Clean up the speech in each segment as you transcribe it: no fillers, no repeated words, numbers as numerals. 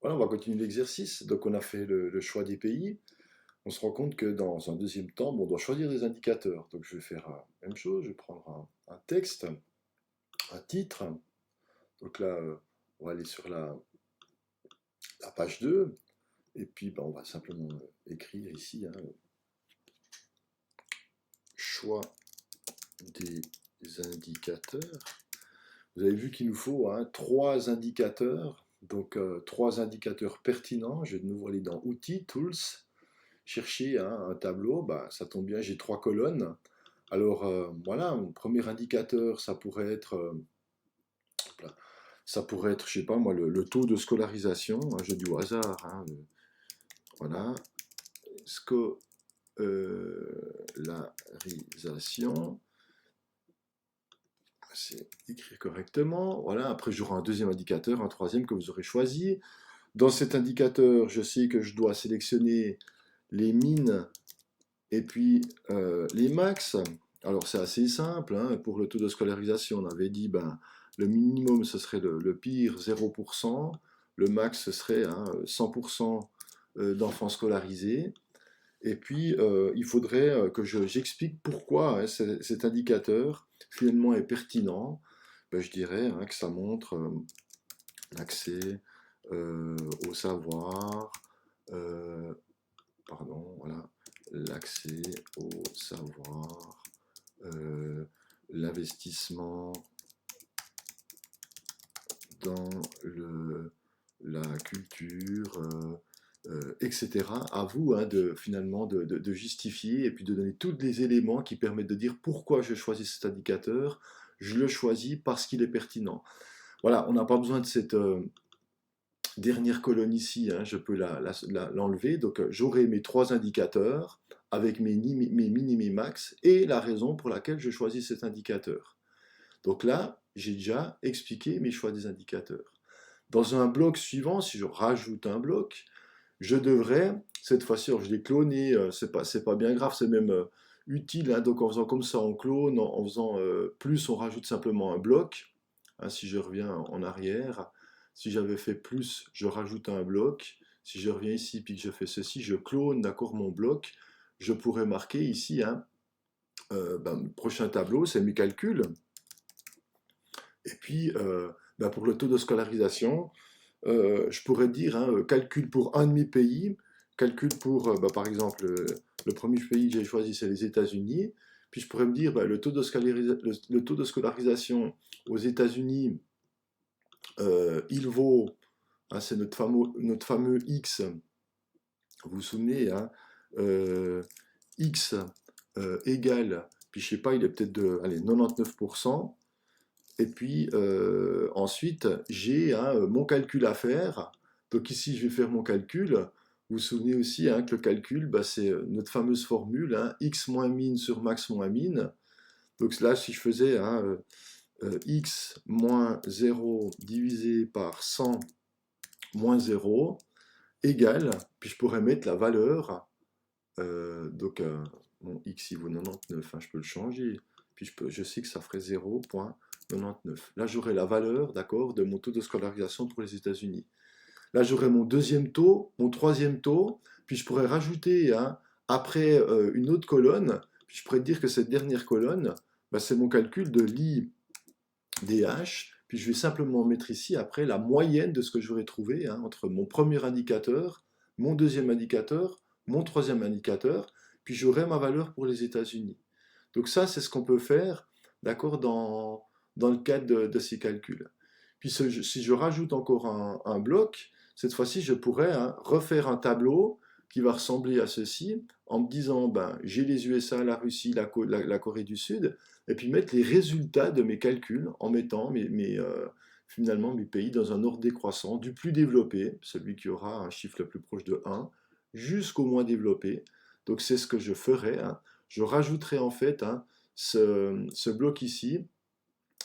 Voilà, on va continuer l'exercice. Donc, on a fait le choix des pays. On se rend compte que dans un deuxième temps, bon, on doit choisir des indicateurs. Donc, je vais faire la même chose. Je vais prendre un texte, un titre. Donc là, on va aller sur la page 2. Et puis, ben, on va simplement écrire ici, hein, choix des indicateurs. Vous avez vu qu'il nous faut hein, trois indicateurs. Donc, trois indicateurs pertinents. Je vais de nouveau aller dans Outils, Tools. Chercher hein, un tableau, bah, ça tombe bien, j'ai trois colonnes. Alors voilà, mon premier indicateur, ça pourrait être, je sais pas moi, le taux de scolarisation, un jeu du hasard, hein, voilà, scolarisation, c'est écrit correctement, voilà, après j'aurai un deuxième indicateur, un troisième que vous aurez choisi. Dans cet indicateur, je sais que je dois sélectionner les mines et puis les max, alors c'est assez simple, hein, pour le taux de scolarisation, on avait dit ben, le minimum ce serait le pire 0%, le max ce serait hein, 100% d'enfants scolarisés. Et puis il faudrait que j'explique pourquoi hein, cet indicateur finalement est pertinent. Ben, je dirais hein, que ça montre l'accès au savoir, euh, pardon, voilà, l'accès au savoir, euh, l'investissement dans la culture, etc. À vous hein, finalement de justifier et puis de donner tous les éléments qui permettent de dire pourquoi je choisis cet indicateur. Je le choisis parce qu'il est pertinent. Voilà, on n'a pas besoin de cette dernière colonne ici, hein, je peux l'enlever. Donc j'aurai mes trois indicateurs avec mes min et mes max et la raison pour laquelle je choisis cet indicateur. Donc là, j'ai déjà expliqué mes choix des indicateurs. Dans un bloc suivant, si je rajoute un bloc, je devrais, cette fois-ci, je l'ai cloné, c'est pas bien grave, c'est même utile. Hein, donc en faisant comme ça, on clone, en faisant plus, on rajoute simplement un bloc. Hein, si je reviens en arrière, si j'avais fait plus, je rajoute un bloc. Si je reviens ici puis que je fais ceci, je clone d'accord mon bloc. Je pourrais marquer ici, hein, le prochain tableau, c'est mes calculs. Et puis, pour le taux de scolarisation, je pourrais dire hein, calcul pour un demi-pays, calcul pour, par exemple, le premier pays que j'ai choisi, c'est les États-Unis. Puis je pourrais me dire, le taux de scolarisation aux États-Unis, il vaut, hein, c'est notre fameux X, vous vous souvenez, hein, X égale, puis je sais pas, il est peut-être de allez, 99%. Et puis ensuite, j'ai hein, mon calcul à faire. Donc ici, je vais faire mon calcul. Vous vous souvenez aussi hein, que le calcul, bah, c'est notre fameuse formule, hein, x moins min sur max moins min. Donc là, si je faisais hein, x moins 0 divisé par 100 moins 0 égale, puis je pourrais mettre la valeur, donc mon x il vaut 99, hein, je peux le changer, puis je sais que ça ferait 0,99. Là, j'aurai la valeur, d'accord, de mon taux de scolarisation pour les États-Unis. Là, j'aurai mon deuxième taux, mon troisième taux, puis je pourrais rajouter hein, après une autre colonne, puis je pourrais dire que cette dernière colonne, bah, c'est mon calcul de l'IDH, puis je vais simplement mettre ici après la moyenne de ce que j'aurais trouvé hein, entre mon premier indicateur, mon deuxième indicateur, mon troisième indicateur, puis j'aurai ma valeur pour les États-Unis. Donc ça, c'est ce qu'on peut faire, d'accord, dans le cadre de ces calculs. Puis si je rajoute encore un bloc, cette fois-ci, je pourrais hein, refaire un tableau qui va ressembler à ceci, en me disant, ben, j'ai les USA, la Russie, la Corée du Sud, et puis mettre les résultats de mes calculs en mettant finalement mes pays dans un ordre décroissant, du plus développé, celui qui aura un chiffre le plus proche de 1, jusqu'au moins développé. Donc c'est ce que je ferai. Hein. Je rajouterai en fait hein, ce bloc ici,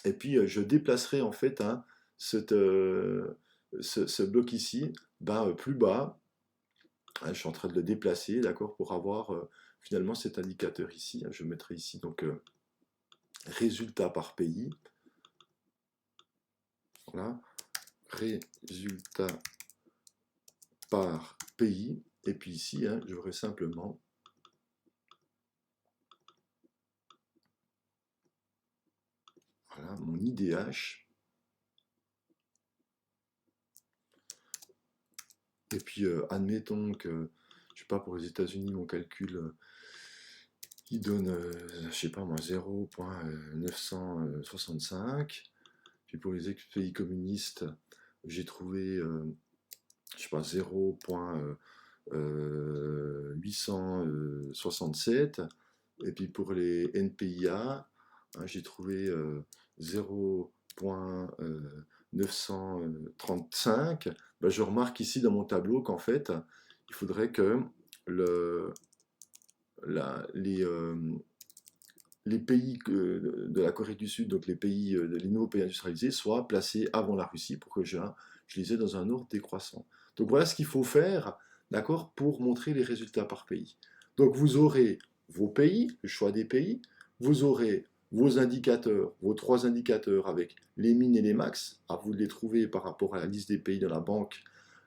et puis je déplacerai en fait hein, ce bloc ici plus bas. Hein, je suis en train de le déplacer, d'accord, pour avoir finalement cet indicateur ici. Hein. Je mettrai ici donc résultats par pays. Voilà, résultats par pays. Et puis ici, hein, j'aurai simplement voilà, mon IDH. Et puis, admettons que, je sais pas, pour les États-Unis, mon calcul, il donne, je sais pas moi, 0,965. Puis pour les pays communistes, j'ai trouvé, je sais pas, 0,867. Et puis pour les NPIA, hein, j'ai trouvé 0,935. Ben, je remarque ici dans mon tableau qu'en fait, il faudrait que le, les pays de la Corée du Sud, donc les nouveaux pays industrialisés, soient placés avant la Russie pour que je les ai dans un ordre décroissant. Donc voilà ce qu'il faut faire, d'accord, pour montrer les résultats par pays. Donc vous aurez vos pays, le choix des pays, vous aurez vos indicateurs, vos 3 indicateurs avec les min et les max, à vous de les trouver par rapport à la liste des pays de la banque,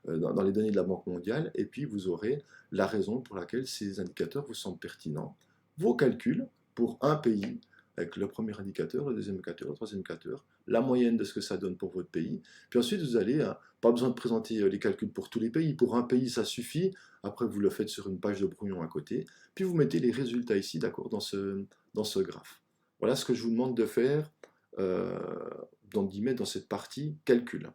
dans les données de la Banque mondiale, et puis vous aurez la raison pour laquelle ces indicateurs vous semblent pertinents, vos calculs pour un pays, avec le premier indicateur, le deuxième indicateur, le troisième indicateur, la moyenne de ce que ça donne pour votre pays. Puis ensuite, vous allez, hein, pas besoin de présenter les calculs pour tous les pays. Pour un pays, ça suffit. Après, vous le faites sur une page de brouillon à côté. Puis vous mettez les résultats ici, d'accord, dans ce graphe. Voilà ce que je vous demande de faire dans cette partie calcul.